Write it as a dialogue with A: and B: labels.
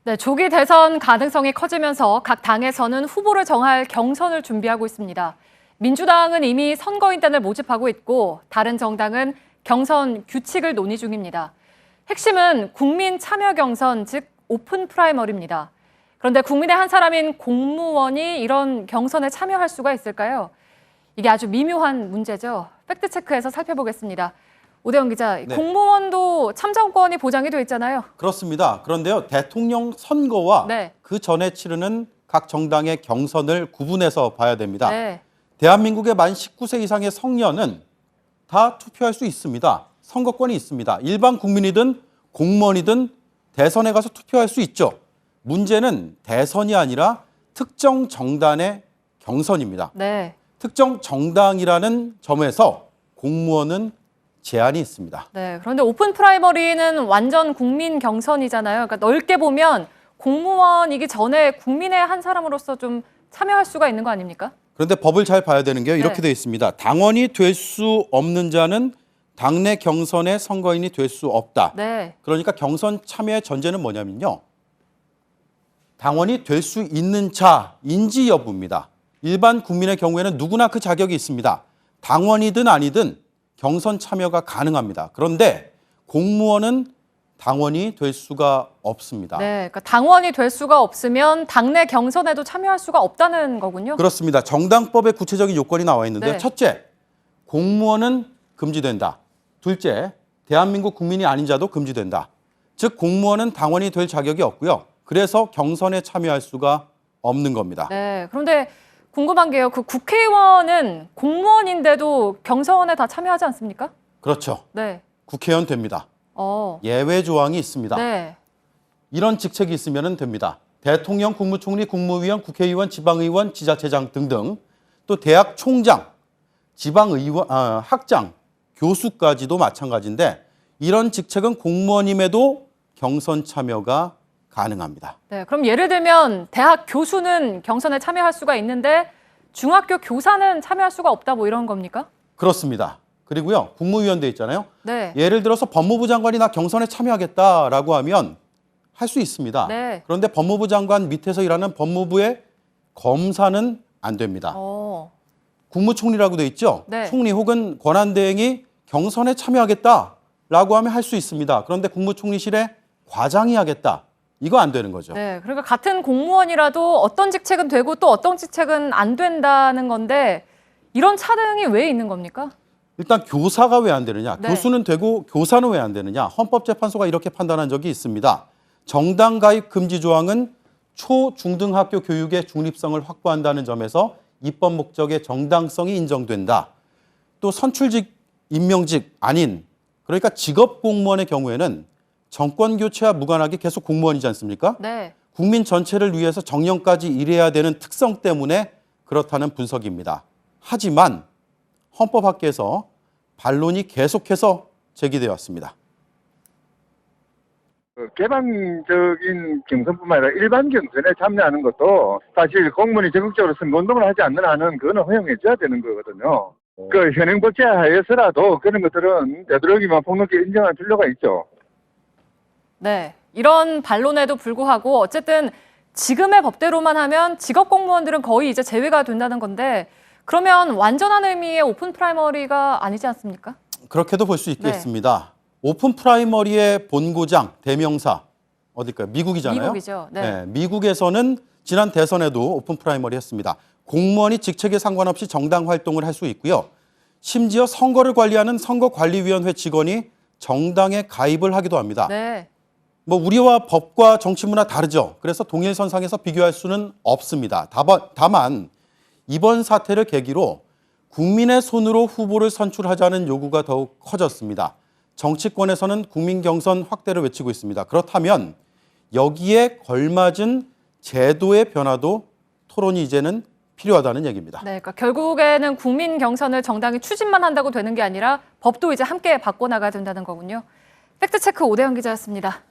A: 네, 조기 대선 가능성이 커지면서 각 당에서는 후보를 정할 경선을 준비하고 있습니다. 민주당은 이미 선거인단을 모집하고 있고 다른 정당은 경선 규칙을 논의 중입니다. 핵심은 국민 참여 경선, 즉 오픈 프라이머리입니다. 그런데 국민의 한 사람인 공무원이 이런 경선에 참여할 수가 있을까요? 이게 아주 미묘한 문제죠. 팩트체크해서 살펴보겠습니다. 오대영 기자,
B: 네.
A: 공무원도 참정권이 보장이 돼 있잖아요.
B: 그렇습니다. 그런데요, 대통령 선거와
A: 네.
B: 그 전에 치르는 각 정당의 경선을 구분해서 봐야 됩니다.
A: 네.
B: 대한민국의 만 19세 이상의 성년은 다 투표할 수 있습니다. 선거권이 있습니다. 일반 국민이든 공무원이든 대선에 가서 투표할 수 있죠. 문제는 대선이 아니라 특정 정당의 경선입니다.
A: 네.
B: 특정 정당이라는 점에서 공무원은 제한이 있습니다.
A: 네. 그런데 오픈 프라이머리는 완전 국민 경선이잖아요. 그러니까 넓게 보면 공무원이기 전에 국민의 한 사람으로서 좀 참여할 수가 있는 거 아닙니까?
B: 그런데 법을 잘 봐야 되는 게 이렇게
A: 네.
B: 되어 있습니다. 당원이 될 수 없는 자는 당내 경선의 선거인이 될 수 없다.
A: 네.
B: 그러니까 경선 참여의 전제는 뭐냐면요. 당원이 될 수 있는 자인지 여부입니다. 일반 국민의 경우에는 누구나 그 자격이 있습니다. 당원이든 아니든 경선 참여가 가능합니다. 그런데 공무원은 당원이 될 수가 없습니다.
A: 네. 그러니까 당원이 될 수가 없으면 당내 경선에도 참여할 수가 없다는 거군요.
B: 그렇습니다. 정당법에 구체적인 요건이 나와 있는데요.
A: 네.
B: 첫째, 공무원은 금지된다. 둘째, 대한민국 국민이 아닌 자도 금지된다. 즉 공무원은 당원이 될 자격이 없고요. 그래서 경선에 참여할 수가 없는 겁니다.
A: 네. 그런데 궁금한 게요. 그 국회의원은 공무원인데도 경선에 다 참여하지 않습니까?
B: 그렇죠.
A: 네.
B: 국회의원 됩니다.
A: 어.
B: 예외 조항이 있습니다.
A: 네.
B: 이런 직책이 있으면 됩니다. 대통령, 국무총리, 국무위원, 국회의원, 지방의원, 지자체장 등등 또 대학 총장, 지방의원, 학장, 교수까지도 마찬가지인데 이런 직책은 공무원임에도 경선 참여가 가능합니다.
A: 네. 그럼 예를 들면 대학 교수는 경선에 참여할 수가 있는데 중학교 교사는 참여할 수가 없다 뭐 이런 겁니까?
B: 그렇습니다. 그리고요, 국무위원도 있잖아요.
A: 네.
B: 예를 들어서 법무부 장관이 나 경선에 참여하겠다라고 하면 할 수 있습니다.
A: 네.
B: 그런데 법무부 장관 밑에서 일하는 법무부의 검사는 안 됩니다. 국무총리라고 돼 있죠.
A: 네.
B: 총리 혹은 권한대행이 경선에 참여하겠다라고 하면 할 수 있습니다. 그런데 국무총리실에 과장이 하겠다. 이거 안 되는 거죠.
A: 네. 그러니까 같은 공무원이라도 어떤 직책은 되고 또 어떤 직책은 안 된다는 건데 이런 차등이 왜 있는 겁니까?
B: 일단 교사가 왜 안 되느냐?
A: 네.
B: 교수는 되고 교사는 왜 안 되느냐? 헌법재판소가 이렇게 판단한 적이 있습니다. 정당 가입 금지 조항은 초중등학교 교육의 중립성을 확보한다는 점에서 입법 목적의 정당성이 인정된다. 또 선출직, 임명직 아닌 그러니까 직업 공무원의 경우에는 정권 교체와 무관하게 계속 공무원이지 않습니까?
A: 네.
B: 국민 전체를 위해서 정년까지 일해야 되는 특성 때문에 그렇다는 분석입니다. 하지만 헌법학계에서 반론이 계속해서 제기되어 왔습니다.
C: 개방적인 경선뿐만 아니라 일반 경선에 참여하는 것도 사실 공무원이 적극적으로 선거운동을 하지 않는 한은 그거는 허용해줘야 되는 거거든요. 그 현행법제 하에서라도 그런 것들은 되도록이면 폭넓게 인정할 필요가 있죠.
A: 네. 이런 반론에도 불구하고 어쨌든 지금의 법대로만 하면 직업 공무원들은 거의 이제 제외가 된다는 건데 그러면 완전한 의미의 오픈 프라이머리가 아니지 않습니까?
B: 그렇게도 볼 수 있겠습니다. 오픈 프라이머리의 본고장, 대명사 어딜까요? 미국이잖아요.
A: 미국이죠. 네.
B: 미국에서는 지난 대선에도 오픈 프라이머리 했습니다. 공무원이 직책에 상관없이 정당 활동을 할 수 있고요. 심지어 선거를 관리하는 선거관리위원회 직원이 정당에 가입을 하기도 합니다.
A: 네.
B: 뭐 우리와 법과 정치 문화 다르죠. 그래서 동일선상에서 비교할 수는 없습니다. 다만 이번 사태를 계기로 국민의 손으로 후보를 선출하자는 요구가 더욱 커졌습니다. 정치권에서는 국민 경선 확대를 외치고 있습니다. 그렇다면 여기에 걸맞은 제도의 변화도 토론이 이제는 필요하다는 얘기입니다.
A: 네, 그러니까 결국에는 국민 경선을 정당이 추진만 한다고 되는 게 아니라 법도 이제 함께 바꿔나가야 된다는 거군요. 팩트체크 오대영 기자였습니다.